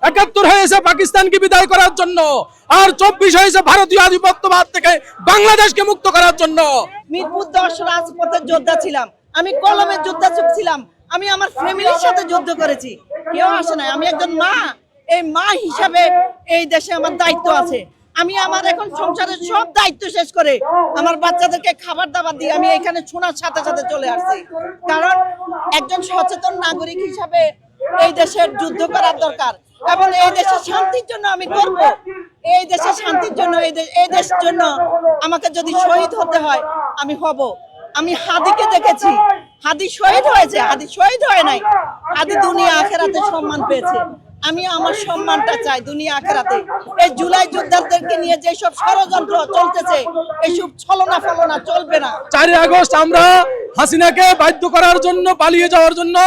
71 হয়েছে পাকিস্তানকে বিদায় করার জন্য, আর 24 হয়েছে ভারতীয় আধিপত্যবাদ থেকে বাংলাদেশকে মুক্ত করার জন্য। মিরপুর 10 রাজপথের যোদ্ধা ছিলাম, আমি কলমের যোদ্ধা ছিলাম, আমি আমার ফ্যামিলির সাথে যুদ্ধ করেছি, কেউ আসে না। আমি একজন মা, এই মা হিসাবে এই দেশে আমার দায়িত্ব আছে। আমি আমার এখন সংসারের সব দায়িত্ব শেষ করে আমার বাচ্চাদেরকে খাবার দাবার দিয়ে আমি এখানে শোনার সাথে সাথে চলে আসছি, কারণ একজন সচেতন নাগরিক হিসাবে এই দেশের যুদ্ধ করার দরকার এবং এই দেশের শান্তির জন্য আমি করব। এই দেশের শান্তির জন্য, এই দেশের জন্য আমাকে যদি শহীদ হতে হয় আমি হব। আমি হাদিকে দেখেছি, হাদি শহীদ হয়েছে, হাদি শহীদ হয় নাই, হাদি দুনিয়া আখেরাতে সম্মান পেয়েছে। আমি আমার সম্মানটা চাই দুনিয়া আখেরাতে। এই জুলাই যোদ্ধাদেরকে নিয়ে যেসব ষড়যন্ত্র চলতেছে, এইসব ছলনা ফলনা চলবে না। 4 আগস্ট আমরা হাসিনাকে বাধ্য করার জন্য, পালিয়ে যাওয়ার জন্য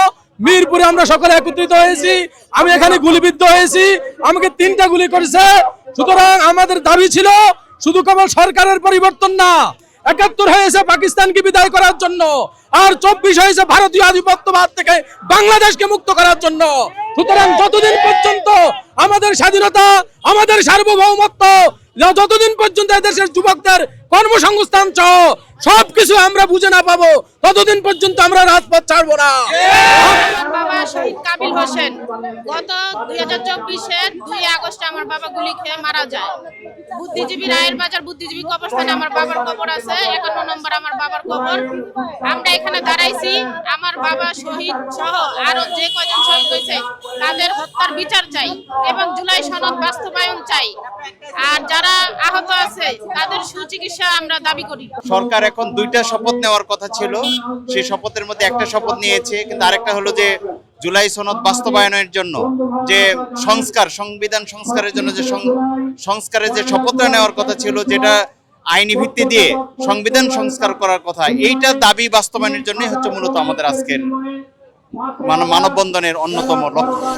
মিরপুরে আমরা সকলে একত্রিত হয়েছি। আমি এখানে গুলিবিদ্ধ হয়েছি, আমাকে 3টা গুলি করেছে। সুতরাং আমাদের দাবি ছিল শুধু কেবল সরকারের পরিবর্তন না, 71 হয়েছে পাকিস্তানকে বিদায় করার জন্য, আর 24 হয়েছে ভারতীয় আধিপত্যবাদ থেকে বাংলাদেশকে মুক্ত করার জন্য। সুতরাং যতদিন পর্যন্ত আমাদের স্বাধীনতা, আমাদের সার্বভৌমত্ব, যতদিন পর্যন্ত দেশের যুবকদের কর্মসংস্থান সহ সবকিছু আমরা বুঝে না পাবো, ততদিন পর্যন্ত আমরা রাজপথ ছাড়বো না। বাবা শহীদ কাবিল হোসেন গত 2024-এর 2 আগস্টে আমার বাবা গুলি খেয়ে মারা যায়। বুদ্ধিজীবী রায়ের বাজার বুদ্ধিজীবী কবরস্থানে আমার বাবার কবর আছে, 51 নম্বর আমার বাবার কবর। আমরা এখানে দাঁড়াইছি, আমার বাবা শহীদ সহ আরো যে কয়জন শহীদ হয়েছে তাদের হত্যার বিচার চাই এবং জুলাই সনদ বাস্তবায়ন চাই। আর যারা আহত আছে তাদের সুচিকিৎসা আমরা দাবি করি। সরকার এখন 2টা শপথ নেওয়ার কথা ছিল, সেই শপথের মধ্যে একটা শপথ নিয়েছে, কিন্তু আরেকটা হলো যে জুলাই সনদ বাস্তবায়নের জন্য যে সংবিধান সংস্কারের জন্য যে সংস্কারের যে শপথটা নেওয়ার কথা ছিল, যেটা আইনি ভিত্তি দিয়ে সংবিধান সংস্কার করার কথা, এইটা দাবি বাস্তবায়নের জন্যই হচ্ছে মূলত আমাদের আজকের মানববন্ধনের অন্যতম লক্ষ্য।